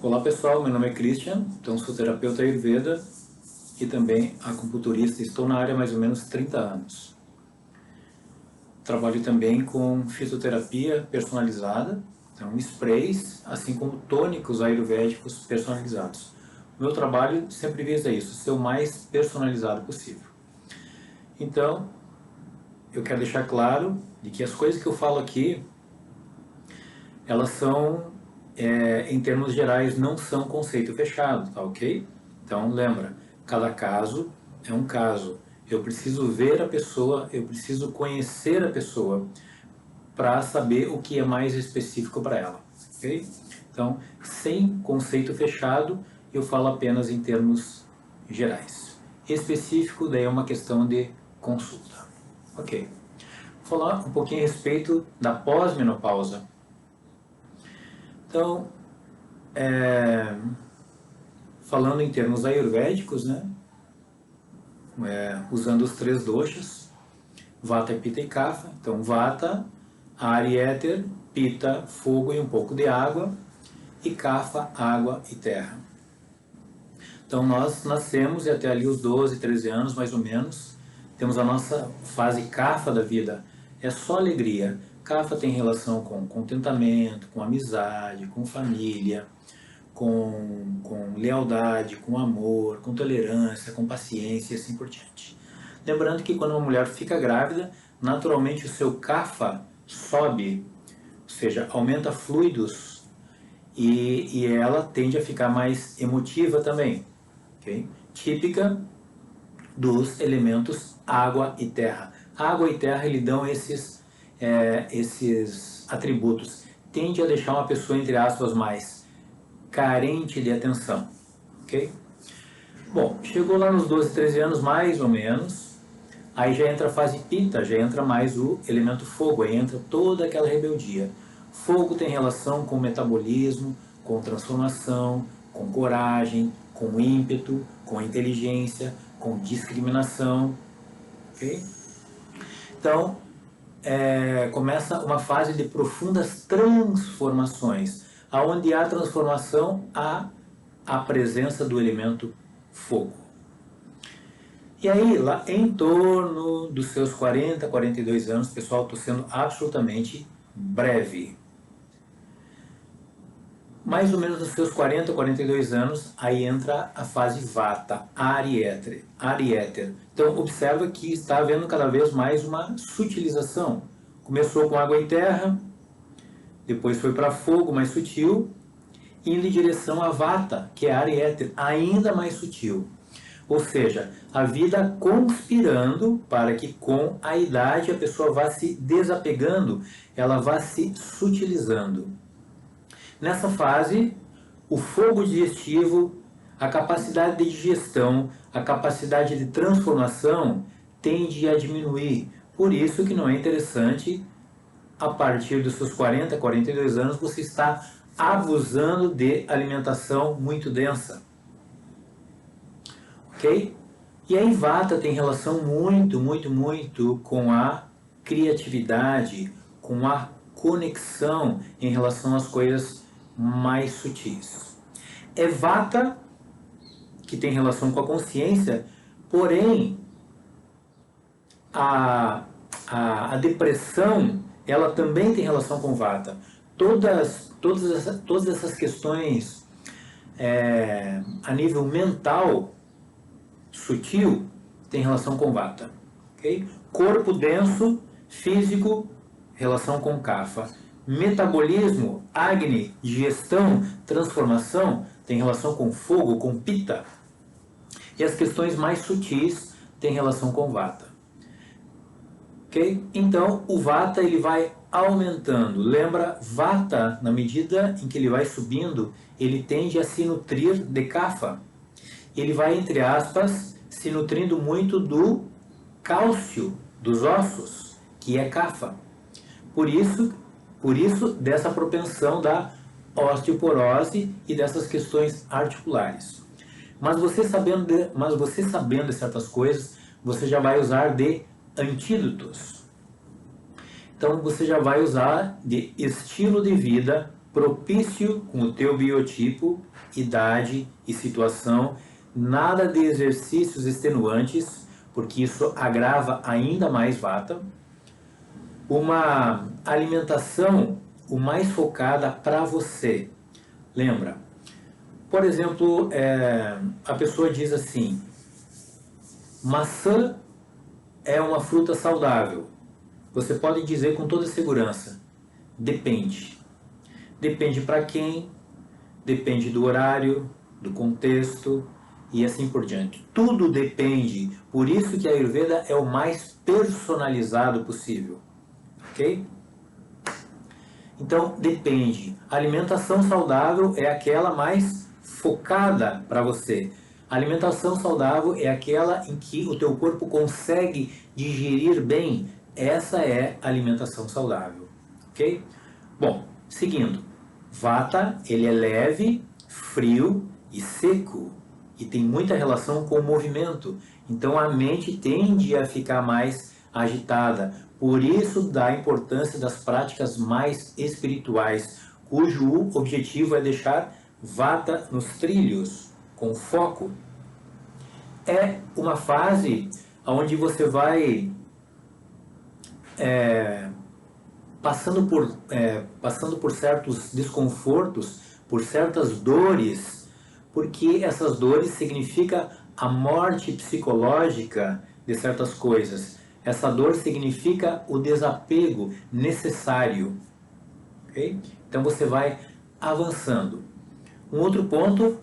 Olá pessoal, meu nome é Christian, então sou terapeuta Ayurveda e também acupunturista. Estou na área há mais ou menos 30 anos. Trabalho também com fitoterapia personalizada, então sprays, assim como tônicos ayurvédicos personalizados. O meu trabalho sempre visa isso, ser o mais personalizado possível. Então, eu quero deixar claro de que as coisas que eu falo aqui, elas são, em termos gerais, não são conceito fechado, tá ok? Então, lembra, cada caso é um caso. Eu preciso ver a pessoa, eu preciso conhecer a pessoa para saber o que é mais específico para ela, ok? Então, sem conceito fechado, eu falo apenas em termos gerais. Específico, daí é uma questão de consulta. Ok. Vou falar um pouquinho a respeito da pós-menopausa. Então, falando em termos ayurvédicos, né? Usando os 3 doshas, Vata, Pitta e Kapha. Então, Vata, ar e éter, Pitta, fogo e um pouco de água, e Kapha, água e terra. Então, nós nascemos e até ali os 12, 13 anos, mais ou menos, temos a nossa fase Kapha da vida. É só alegria. Kapha tem relação com contentamento, com amizade, com família, com lealdade, com amor, com tolerância, com paciência e assim por diante. Lembrando que quando uma mulher fica grávida, naturalmente o seu Kapha sobe, ou seja, aumenta fluidos e ela tende a ficar mais emotiva também, okay? Típica dos elementos água e terra. Água e terra lhe dão esses atributos. Tende a deixar uma pessoa, entre aspas, mais carente de atenção, ok? Bom, chegou lá nos 12, 13 anos, mais ou menos, aí já entra a fase Pitta, já entra mais o elemento fogo, aí entra toda aquela rebeldia. Fogo tem relação com metabolismo, com transformação, com coragem, com ímpeto, com inteligência, com discriminação, ok? Então, começa uma fase de profundas transformações. Aonde há transformação, há a presença do elemento fogo. E aí, lá em torno dos seus 40, 42 anos, pessoal, estou sendo absolutamente breve. Mais ou menos nos seus 40, 42 anos, aí entra a fase Vata, ar e éter. Então, observa que está havendo cada vez mais uma sutilização. Começou com água e terra, depois foi para fogo, mais sutil, indo em direção a Vata, que é ar e éter, ainda mais sutil. Ou seja, a vida conspirando para que com a idade a pessoa vá se desapegando, ela vá se sutilizando. Nessa fase, o fogo digestivo, a capacidade de digestão, a capacidade de transformação tende a diminuir. Por isso que não é interessante, a partir dos seus 40, 42 anos, você está abusando de alimentação muito densa. Ok? E aí Vata tem relação muito com a criatividade, com a conexão em relação às coisas mais sutis. É Vata que tem relação com a consciência, porém a depressão ela também tem relação com Vata. Todas essas questões a nível mental sutil tem relação com Vata. Okay? Corpo denso, físico, relação com Kapha. Metabolismo, Agni, digestão, transformação, tem relação com fogo, com Pitta. E as questões mais sutis têm relação com Vata. Okay? Então, o Vata ele vai aumentando. Lembra, Vata, na medida em que ele vai subindo, ele tende a se nutrir de Kapha. Ele vai, entre aspas, se nutrindo muito do cálcio dos ossos, que é Kapha. Por isso dessa propensão da osteoporose e dessas questões articulares. Mas você sabendo de certas coisas, você já vai usar de antídotos. Então você já vai usar de estilo de vida propício com o teu biotipo, idade e situação, nada de exercícios extenuantes, porque isso agrava ainda mais vata, uma alimentação o mais focada para você. Lembra? Por exemplo, a pessoa diz assim, maçã é uma fruta saudável. Você pode dizer com toda segurança, depende. Depende para quem, depende do horário, do contexto e assim por diante. Tudo depende, por isso que a Ayurveda é o mais personalizado possível, ok? Então, depende. A alimentação saudável é aquela mais focada para você. A alimentação saudável é aquela em que o teu corpo consegue digerir bem. Essa é a alimentação saudável, ok? Bom, seguindo. Vata, ele é leve, frio e seco. E tem muita relação com o movimento. Então, a mente tende a ficar mais agitada. Por isso, dá a importância das práticas mais espirituais, cujo objetivo é deixar Vata nos trilhos, com foco. É uma fase onde você vai passando por certos desconfortos, por certas dores, porque essas dores significam a morte psicológica de certas coisas. Essa dor significa o desapego necessário. Okay? Então você vai avançando. Um outro ponto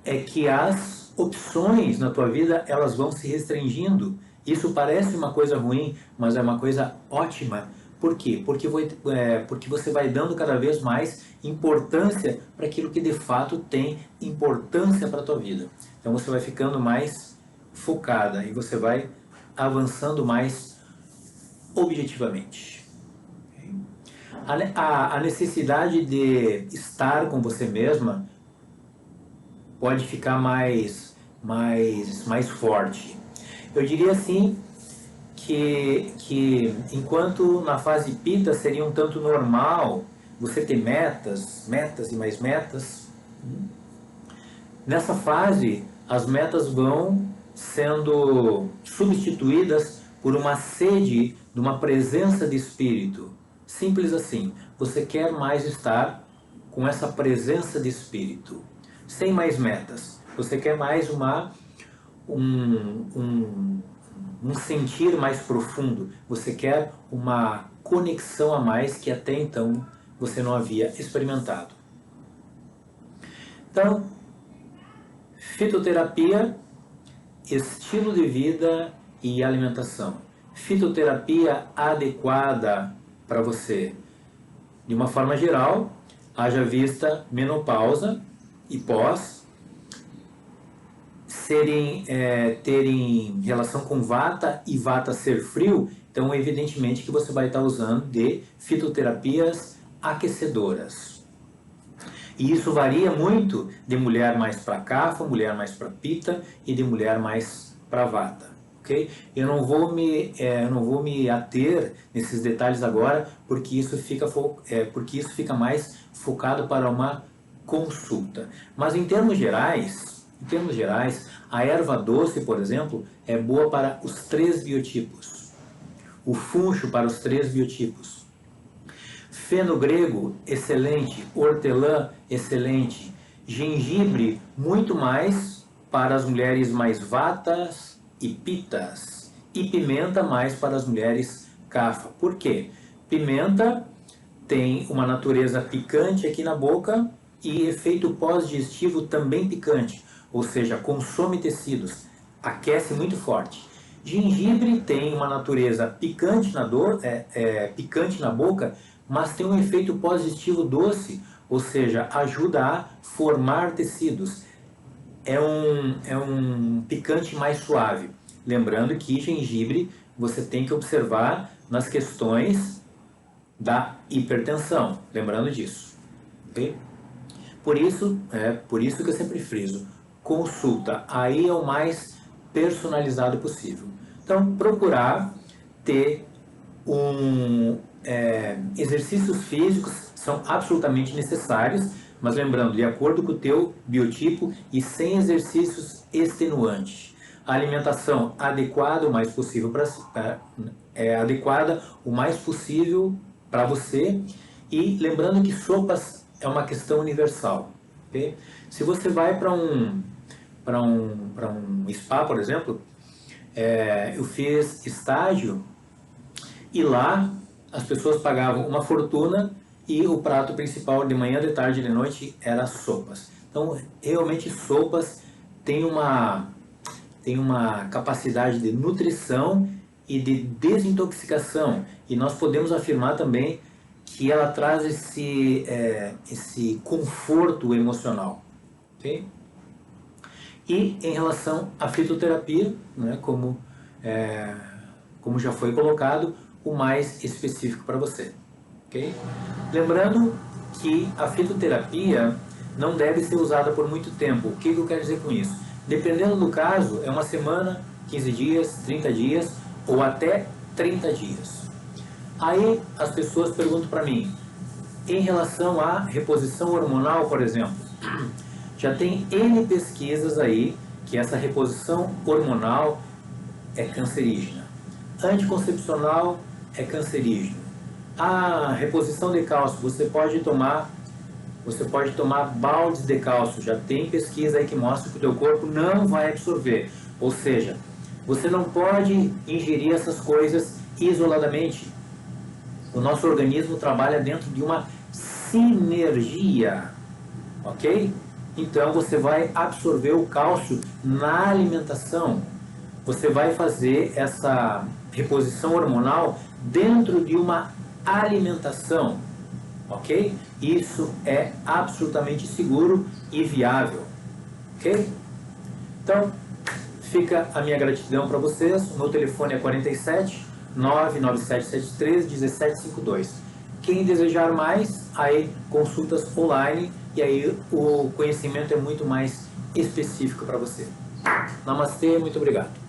é que as opções na tua vida elas vão se restringindo. Isso parece uma coisa ruim, mas é uma coisa ótima. Por quê? Porque você vai dando cada vez mais importância para aquilo que de fato tem importância para a tua vida. Então você vai ficando mais focada e você vai avançando mais objetivamente. A necessidade de estar com você mesma pode ficar mais forte. Eu diria assim que enquanto na fase Pitta seria um tanto normal você ter metas e mais metas, nessa fase as metas vão sendo substituídas por uma sede de uma presença de espírito. Simples assim. Você quer mais estar com essa presença de espírito, sem mais metas. Você quer mais um sentir mais profundo. Você quer uma conexão a mais que até então você não havia experimentado. Então, fitoterapia, estilo de vida e alimentação. Fitoterapia adequada para você. De uma forma geral, haja vista menopausa e pós, terem relação com vata e vata ser frio, então evidentemente que você vai estar usando de fitoterapias aquecedoras. E isso varia muito de mulher mais para kapha, mulher mais para pitta e de mulher mais para vata. Okay? Eu não vou me ater nesses detalhes agora, porque isso fica mais focado para uma consulta. Mas em termos gerais, a erva doce, por exemplo, é boa para os 3 biotipos. O funcho para os 3 biotipos. Feno grego, excelente. Hortelã, excelente. Gengibre, muito mais para as mulheres mais vatas e pitas. E pimenta, mais para as mulheres kapha. Por quê? Pimenta tem uma natureza picante aqui na boca e efeito pós-digestivo também picante. Ou seja, consome tecidos, aquece muito forte. Gengibre tem uma natureza picante picante na boca, mas tem um efeito pós-digestivo doce, ou seja, ajuda a formar tecidos. É um picante mais suave. Lembrando que gengibre você tem que observar nas questões da hipertensão. Lembrando disso. Okay? Por isso que eu sempre friso. Consulta, aí é o mais personalizado possível. Então, procurar ter exercícios físicos são absolutamente necessários, mas lembrando, de acordo com o teu biotipo e sem exercícios extenuantes. A alimentação adequada o mais possível adequada o mais possível para você, e lembrando que sopas é uma questão universal. Okay? Se você vai para um spa, por exemplo, eu fiz estágio e lá as pessoas pagavam uma fortuna e o prato principal de manhã, de tarde e de noite era sopas. Então, realmente sopas tem uma capacidade de nutrição e de desintoxicação, e nós podemos afirmar também que ela traz esse conforto emocional. Okay? E em relação à fitoterapia, né, como já foi colocado, o mais específico para você. Okay? Lembrando que a fitoterapia não deve ser usada por muito tempo. O que eu quero dizer com isso? Dependendo do caso, é uma semana, 15 dias, 30 dias ou até 30 dias. Aí as pessoas perguntam para mim, em relação à reposição hormonal, por exemplo, já tem N pesquisas aí que essa reposição hormonal é cancerígena. Anticoncepcional é cancerígeno. A reposição de cálcio, você pode tomar baldes de cálcio. Já tem pesquisa aí que mostra que o teu corpo não vai absorver. Ou seja, você não pode ingerir essas coisas isoladamente. O nosso organismo trabalha dentro de uma sinergia, ok? Então você vai absorver o cálcio na alimentação. Você vai fazer essa reposição hormonal dentro de uma alimentação, ok? Isso é absolutamente seguro e viável, ok? Então, fica a minha gratidão para vocês. O meu telefone é 47 99773 1752. Quem desejar mais, aí consultas online, e aí o conhecimento é muito mais específico para você. Namastê, muito obrigado.